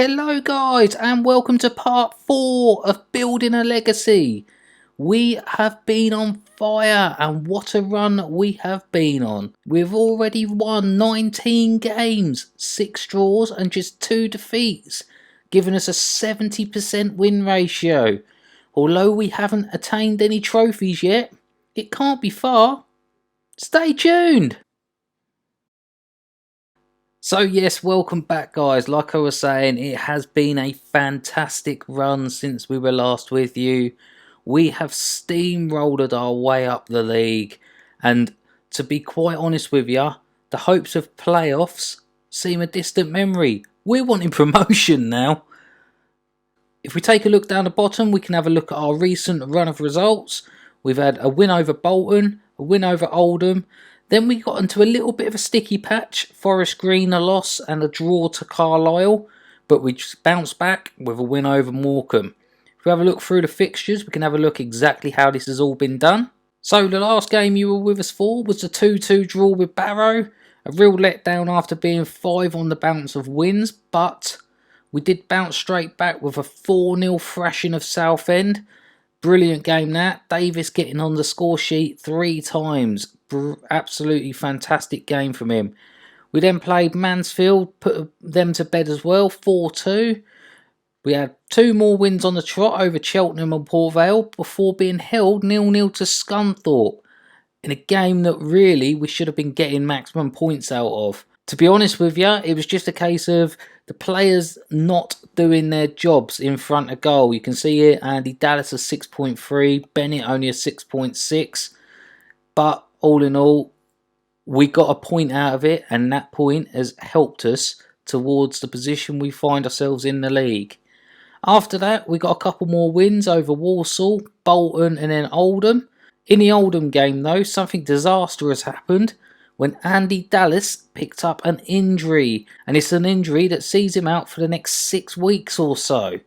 Hello guys and welcome to part 4 of Building a Legacy. We have been on fire and what a run we have been on. We've already won 19 games, 6 draws and just 2 defeats, giving us a 70% win ratio. Although we haven't attained any trophies yet, it can't be far. Stay tuned! So yes, welcome back guys. Like I was saying, it has been a fantastic run since we were last with you. We have steamrolled our way up the league, and to be quite honest with you, the hopes of playoffs seem a distant memory. We're wanting promotion now. If we take a look down the bottom, we can have a look at our recent run of results. We've had a win over Bolton, a win over Oldham. Then we got into a little bit of a sticky patch. Forest Green a loss and a draw to Carlisle. But we just bounced back with a win over Morecambe. If we have a look through the fixtures, we can have a look exactly how this has all been done. So the last game you were with us for was the 2-2 draw with Barrow. A real letdown after being 5 on the bounce of wins. But we did bounce straight back with a 4-0 thrashing of Southend. Brilliant game that. Davis getting on the score sheet 3 times. Absolutely fantastic game from him. We then played Mansfield, put them to bed as well, 4-2. We had 2 more wins on the trot over Cheltenham and Port Vale before being held 0-0 to Scunthorpe in a game that really we should have been getting maximum points out of. To be honest with you, it was just a case of the players not doing their jobs in front of goal. You can see here Andy Dallas a 6.3, Bennett only a 6.6, but all in all, we got a point out of it, and that point has helped us towards the position we find ourselves in the league. After that, we got a couple more wins over Walsall, Bolton and then Oldham. In the Oldham game though, something disastrous happened when Andy Dallas picked up an injury, and it's an injury that sees him out for the next 6 weeks or so.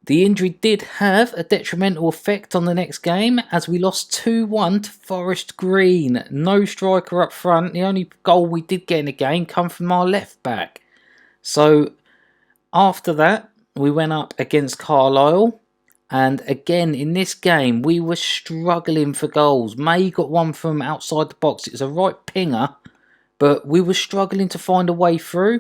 The injury did have a detrimental effect on the next game as we lost 2-1 to Forest Green. No striker up front. The only goal we did get in the game come from our left back. So after that, we went up against Carlisle. And again, in this game, we were struggling for goals. May got one from outside the box. It was a right pinger, but we were struggling to find a way through.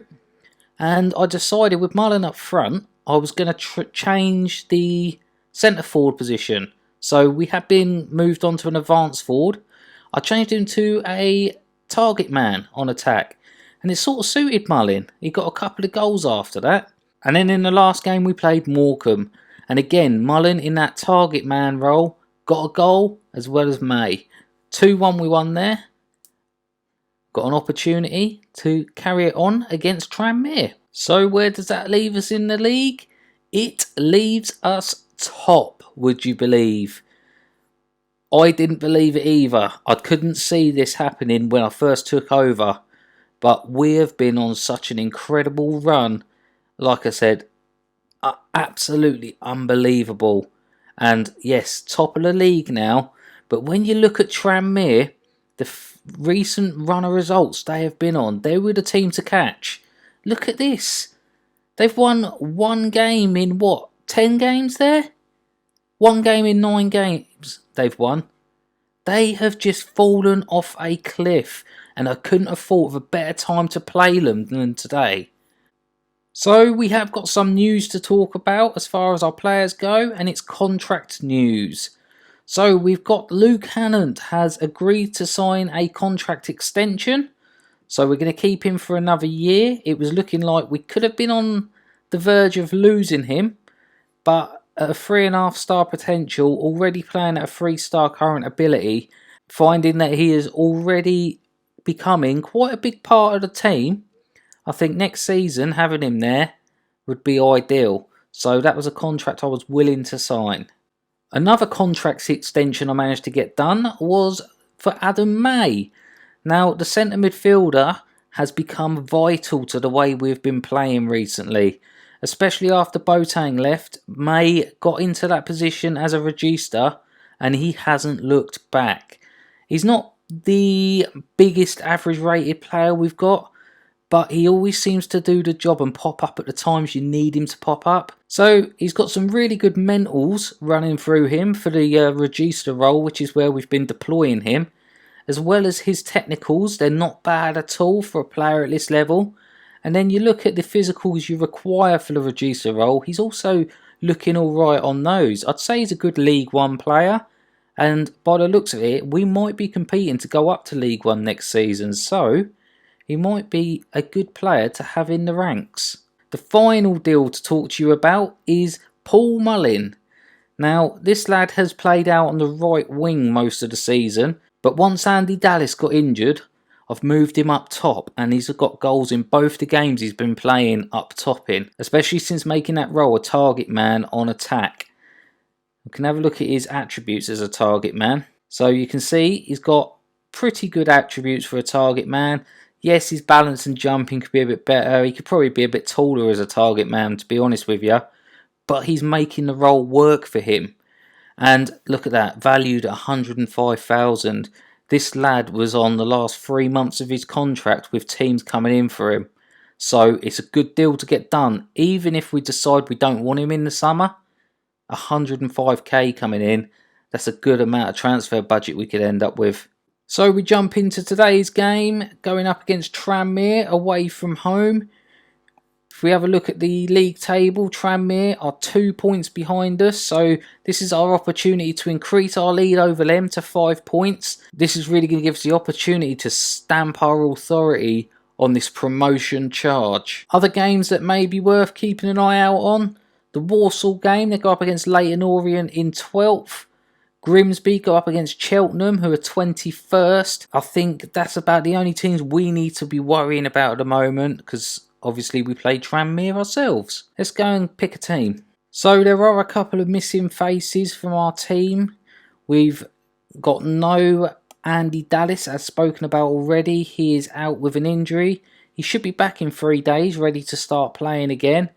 And I decided with Mullen up front, I was going to change the centre forward position. So we had been moved on to an advanced forward. I changed him to a target man on attack. And it sort of suited Mullen. He got a couple of goals after that. And then in the last game we played Morecambe. And again, Mullen in that target man role got a goal as well as May. 2-1 we won there. Got an opportunity to carry it on against Tranmere. So where does that leave us in the league? It leaves us top, would you believe? I didn't believe it either. I couldn't see this happening when I first took over. But we have been on such an incredible run. Like I said, absolutely unbelievable. And yes, top of the league now. But when you look at Tranmere, the recent run of results they have been on, they were the team to catch. Look at this. They've won 1 game in what? 10 games there? 1 game in 9 games they've won. They have just fallen off a cliff, and I couldn't have thought of a better time to play them than today. So we have got some news to talk about as far as our players go, and it's contract news. So we've got Luke Hannant has agreed to sign a contract extension. So we're going to keep him for another year. It was looking like we could have been on the verge of losing him, but at a 3.5-star potential, already playing at a 3-star current ability, finding that he is already becoming quite a big part of the team, I think next season having him there would be ideal. So that was a contract I was willing to sign. Another contract extension I managed to get done was for Adam May. Now, the centre midfielder has become vital to the way we've been playing recently. Especially after Boateng left, May got into that position as a regista and he hasn't looked back. He's not the biggest average rated player we've got, but he always seems to do the job and pop up at the times you need him to pop up. So he's got some really good mentals running through him for the Regista role, which is where we've been deploying him. As well as his technicals, they're not bad at all for a player at this level. And then you look at the physicals you require for the Regista role, he's also looking alright on those. I'd say he's a good League One player, and by the looks of it, we might be competing to go up to League One next season, so he might be a good player to have in the ranks. The final deal to talk to you about is Paul Mullin. Now, this lad has played out on the right wing most of the season, but once Andy Dallas got injured, I've moved him up top, and he's got goals in both the games he's been playing up top in, especially since making that role a target man on attack. We can have a look at his attributes as a target man. So you can see he's got pretty good attributes for a target man. Yes, his balance and jumping could be a bit better. He could probably be a bit taller as a target man, to be honest with you. But he's making the role work for him. And look at that, valued at 105,000. This lad was on the last 3 months of his contract with teams coming in for him. So it's a good deal to get done. Even if we decide we don't want him in the summer, 105k coming in, that's a good amount of transfer budget we could end up with. So we jump into today's game, going up against Tranmere away from home. If we have a look at the league table, Tranmere are 2 points behind us, so this is our opportunity to increase our lead over them to 5 points. This is really going to give us the opportunity to stamp our authority on this promotion charge. Other games that may be worth keeping an eye out on: the Walsall game, they go up against Leyton Orient in 12th. Grimsby go up against Cheltenham, who are 21st. I think that's about the only teams we need to be worrying about at the moment, because obviously we play Tranmere ourselves. Let's go and pick a team. So there are a couple of missing faces from our team. We've got no Andy Dallas, as spoken about already. He is out with an injury. He should be back in 3 days, ready to start playing again,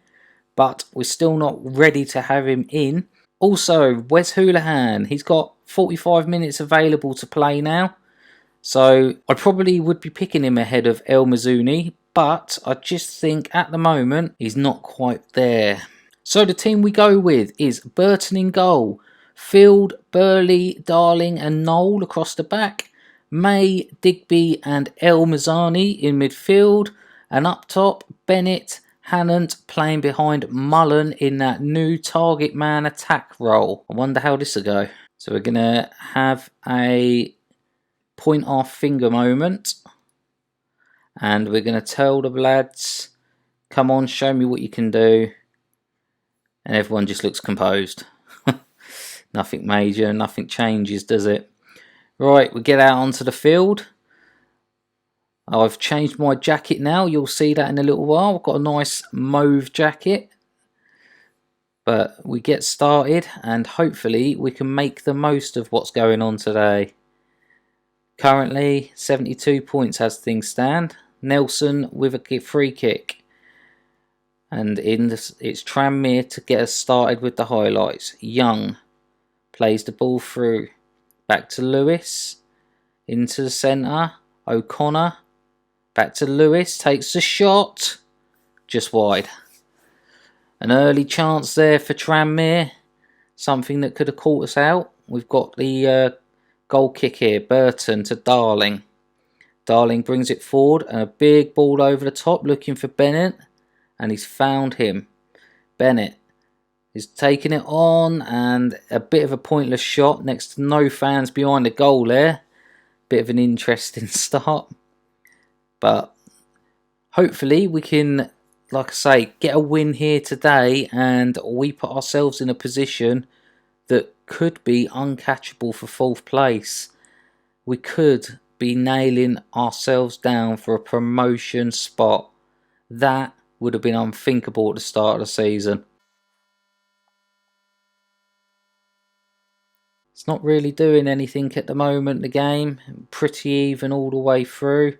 but we're still not ready to have him in. Also, Wes Hoolahan, he's got 45 minutes available to play now, so I probably would be picking him ahead of El Mazzuni, but I just think at the moment he's not quite there. So the team we go with is Burton in goal, Field, Burley, Darling and Knoll across the back, May, Digby and El Mazzani in midfield, and up top Bennett, Hannant playing behind Mullen in that new target man attack role. I wonder how this will go. So we're going to have a point our finger moment, and we're going to tell the lads, come on, show me what you can do. And everyone just looks composed. Nothing major, nothing changes, does it? Right, we get out onto the field. I've changed my jacket now, you'll see that in a little while. I've got a nice mauve jacket. But we get started, and hopefully we can make the most of what's going on today. Currently 72 points as things stand. Nelson with a free kick. And it's Tranmere to get us started with the highlights. Young plays the ball through. Back to Lewis. Into the centre. O'Connor. Back to Lewis. Takes the shot. Just wide. An early chance there for Tranmere. Something that could have caught us out. We've got the goal kick here. Burton to Darling. Darling brings it forward. And a big ball over the top looking for Bennett. And he's found him. Bennett is taking it on. And a bit of a pointless shot. Next to no fans behind the goal there. Bit of an interesting start. But hopefully we can, like I say, get a win here today, and we put ourselves in a position that could be uncatchable for 4th place. We could be nailing ourselves down for a promotion spot. That would have been unthinkable at the start of the season. It's not really doing anything at the moment, the game. Pretty even all the way through.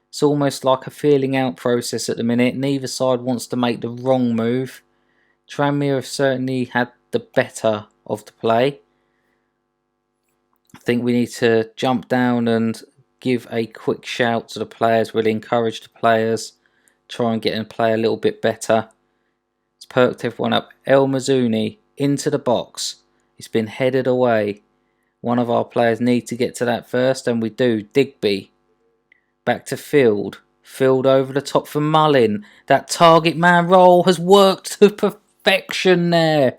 It's almost like a feeling out process at the minute. Neither side wants to make the wrong move. Tranmere have certainly had the better of the play. I think we need to jump down and give a quick shout to the players. We'll encourage the players try and get and play a little bit better. It's perked everyone up. El Mazzuni into the box. It's been headed away. One of our players need to get to that first, and we do. Digby back to Field. Field over the top for Mullin. That target man role has worked to perfection there.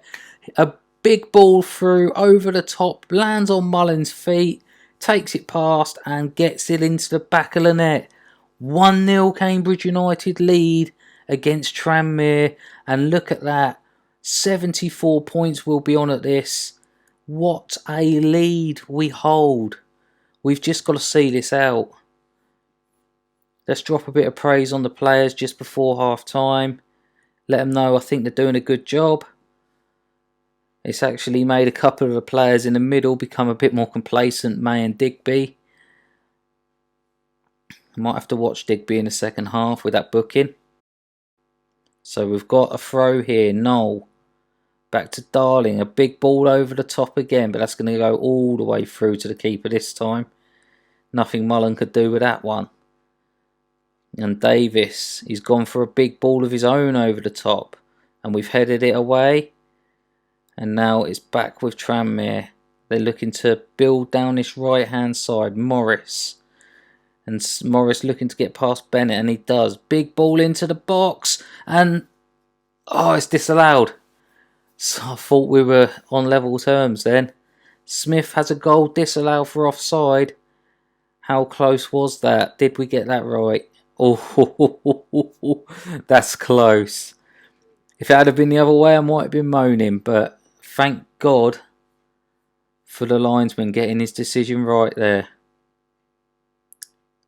A big ball through over the top, lands on Mullin's feet, takes it past and gets it into the back of the net. 1-0 Cambridge United lead against Tranmere, and look at that. 74 points will be on at this. What a lead we hold. We've just got to see this out. Let's drop a bit of praise on the players just before half time. Let them know I think they're doing a good job. It's actually made a couple of the players in the middle become a bit more complacent, May and Digby. I might have to watch Digby in the second half with that booking. So we've got a throw here. Noel. Back to Darling. A big ball over the top again, but that's going to go all the way through to the keeper this time. Nothing Mullen could do with that one. And Davis, he's gone for a big ball of his own over the top. And we've headed it away. And now it's back with Tranmere. They're looking to build down this right hand side. Morris. And Morris looking to get past Bennett, and he does. Big ball into the box. And it's disallowed. So I thought we were on level terms then. Smith has a goal disallowed for offside. How close was that? Did we get that right? Oh, that's close. If it had been the other way, I might have been moaning, but thank God for the linesman getting his decision right there.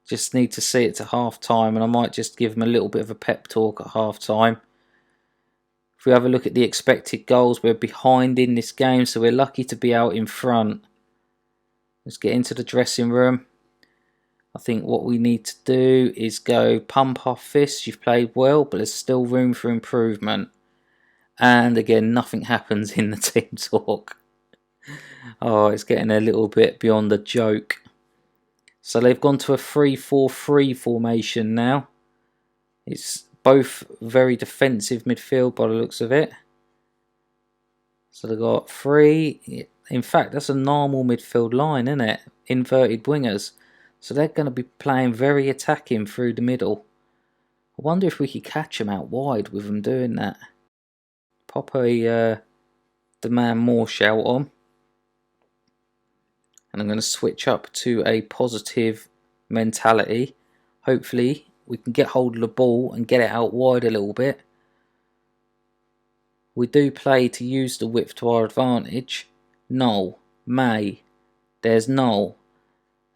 Just need to see it to half time, and I might just give him a little bit of a pep talk at half time. If we have a look at the expected goals, we're behind in this game, so we're lucky to be out in front. Let's get into the dressing room. I think what we need to do is go pump our fists. You've played well, but there's still room for improvement. And again, nothing happens in the team talk. It's getting a little bit beyond the joke. So they've gone to a 3-4-3 formation now. It's both very defensive midfield by the looks of it. So they've got three. In fact, that's a normal midfield line, isn't it? Inverted wingers. So they're going to be playing very attacking through the middle. I wonder if we could catch them out wide with them doing that. Pop a Demand More shout on. And I'm going to switch up to a positive mentality. Hopefully we can get hold of the ball and get it out wide a little bit. We do play to use the width to our advantage. Noel, May, there's Noel.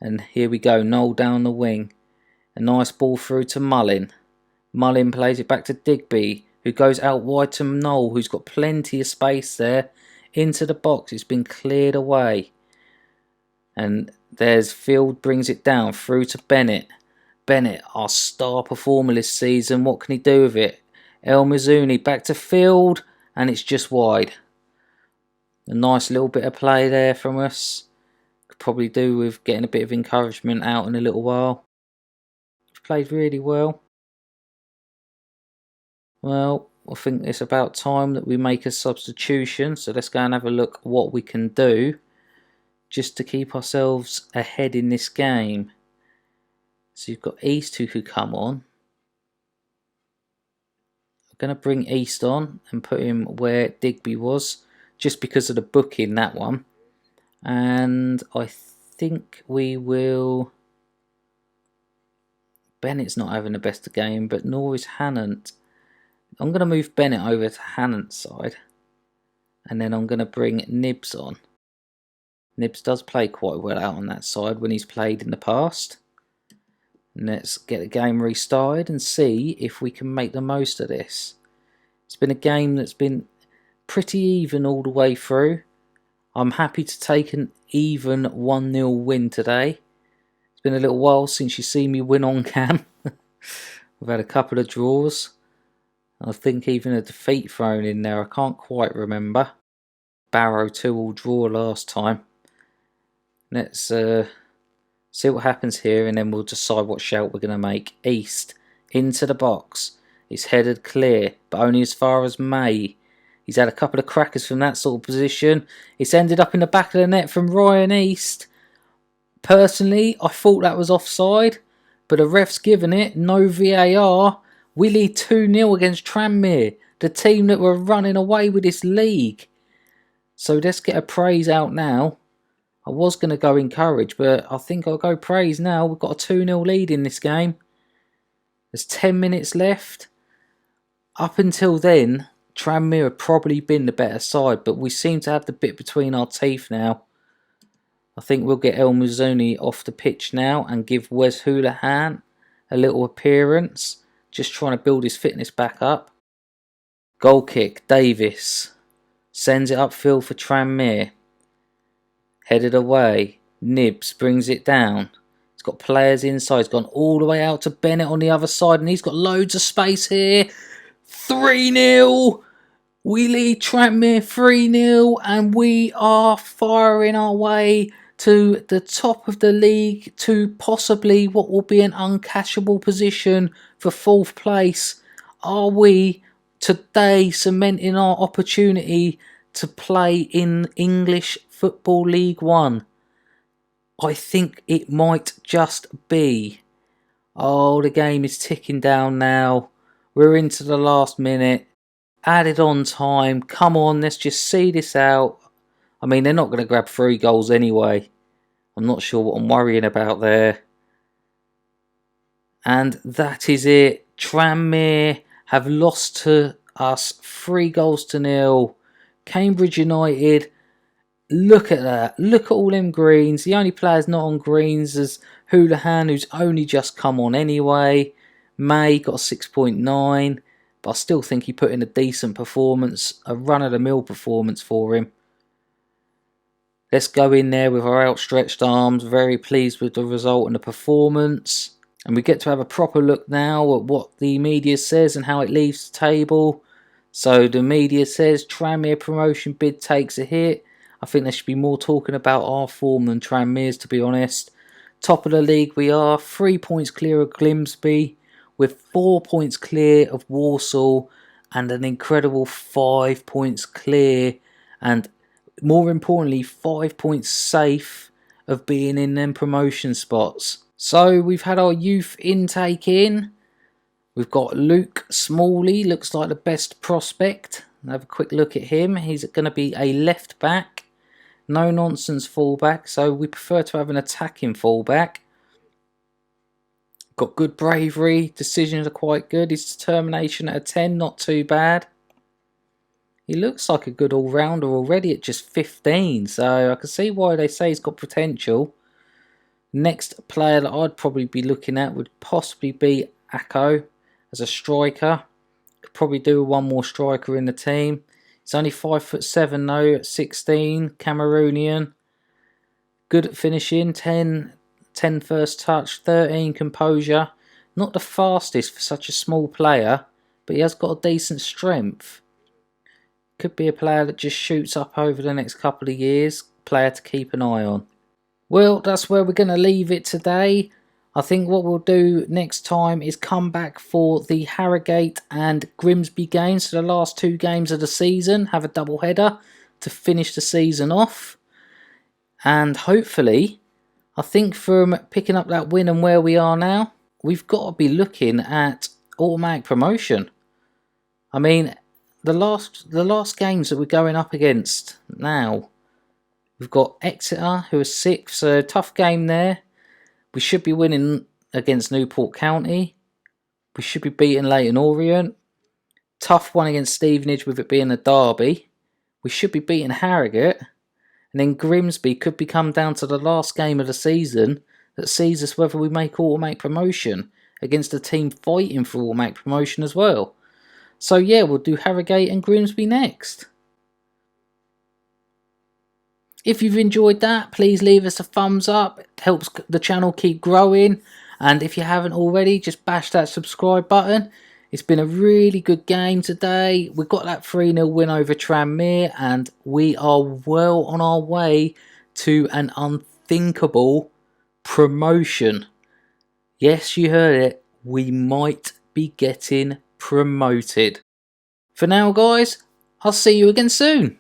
And here we go, Noel down the wing. A nice ball through to Mullin. Mullin plays it back to Digby, who goes out wide to Noel, who's got plenty of space there. Into the box, it's been cleared away. And there's Field, brings it down through to Bennett. Bennett, our star performer this season. What can he do with it? El Mazzuni back to Field, and it's just wide. A nice little bit of play there from us. Could probably do with getting a bit of encouragement out in a little while. We've played really well. Well, I think it's about time that we make a substitution. So let's go and have a look what we can do just to keep ourselves ahead in this game. So you've got East who could come on. I'm going to bring East on and put him where Digby was, just because of the booking, that one. And I think we will... Bennett's not having the best of game, but nor is Hannant. I'm going to move Bennett over to Hannant's side. And then I'm going to bring Nibs on. Nibs does play quite well out on that side when he's played in the past. And let's get the game restarted and see if we can make the most of this. It's been a game that's been pretty even all the way through. I'm happy to take an even 1-0 win today. It's been a little while since you see me win on cam. We've had a couple of draws. I think even a defeat thrown in there. I can't quite remember. Barrow 2-all draw last time. Let's see what happens here, and then we'll decide what shout we're going to make. East into the box. It's headed clear, but only as far as May. He's had a couple of crackers from that sort of position. It's ended up in the back of the net from Ryan East. Personally, I thought that was offside, but the ref's given it. No VAR. We lead 2-0 against Tranmere, the team that were running away with this league. So let's get a praise out now. I was going to go encourage, but I think I'll go praise now. We've got a 2-0 lead in this game. There's 10 minutes left. Up until then, Tranmere have probably been the better side, but we seem to have the bit between our teeth now. I think we'll get El Mazzoni off the pitch now and give Wes Houlihan a little appearance. Just trying to build his fitness back up. Goal kick, Davis. Sends it upfield for Tranmere. Headed away. Nibs brings it down. He's got players inside. He's gone all the way out to Bennett on the other side. And he's got loads of space here. 3-0. We lead Tranmere 3-0. And we are firing our way to the top of the league. To possibly what will be an uncashable position for 4th place. Are we today cementing our opportunity to play in English Football League 1? I think it might just be. Oh, the game is ticking down now. We're into the last minute. Added on time. Come on, let's just see this out. I mean, they're not going to grab 3 goals anyway. I'm not sure what I'm worrying about there. And that is it. Tranmere have lost to us 3-0. Cambridge United, look at that. Look at all them greens. The only players not on greens is Houlihan, who's only just come on anyway. May got a 6.9, but I still think he put in a decent performance, a run-of-the-mill performance for him. Let's go in there with our outstretched arms, very pleased with the result and the performance. And we get to have a proper look now at what the media says and how it leaves the table. So the media says Tranmere promotion bid takes a hit. I think there should be more talking about our form than Tranmere's, to be honest. Top of the league we are, 3 points clear of Grimsby, with 4 points clear of Walsall, and an incredible 5 points clear, and more importantly 5 points safe of being in them promotion spots. So we've had our youth intake in. We've got Luke Smalley, looks like the best prospect. Have a quick look at him. He's going to be a left back, no nonsense fullback, so we prefer to have an attacking fullback. Got good bravery, decisions are quite good. His determination at a 10, not too bad. He looks like a good all-rounder already at just 15, so I can see why they say he's got potential. Next player that I'd probably be looking at would possibly be Ako as a striker. Could probably do with one more striker in the team. He's only 5'7" though, at 16, Cameroonian. Good at finishing, 10 first touch, 13 composure. Not the fastest for such a small player, but he has got a decent strength. Could be a player that just shoots up over the next couple of years. Player to keep an eye on. Well, that's where we're going to leave it today. I think what we'll do next time is come back for the Harrogate and Grimsby games. So the last 2 games of the season. Have a double header to finish the season off. And hopefully, I think from picking up that win and where we are now, we've got to be looking at automatic promotion. I mean, the last games that we're going up against now, we've got Exeter, who are 6th, so tough game there. We should be winning against Newport County. We should be beating Leyton Orient. Tough one against Stevenage with it being a derby. We should be beating Harrogate. And then Grimsby could be come down to the last game of the season that sees us whether we make automatic promotion against a team fighting for automatic promotion as well. So yeah, we'll do Harrogate and Grimsby next. If you've enjoyed that, please leave us a thumbs up. It helps the channel keep growing. And if you haven't already, just bash that subscribe button. It's been a really good game today. We got that 3-0 win over Tranmere, and we are well on our way to an unthinkable promotion. Yes, you heard it. We might be getting promoted. For now guys, I'll see you again soon.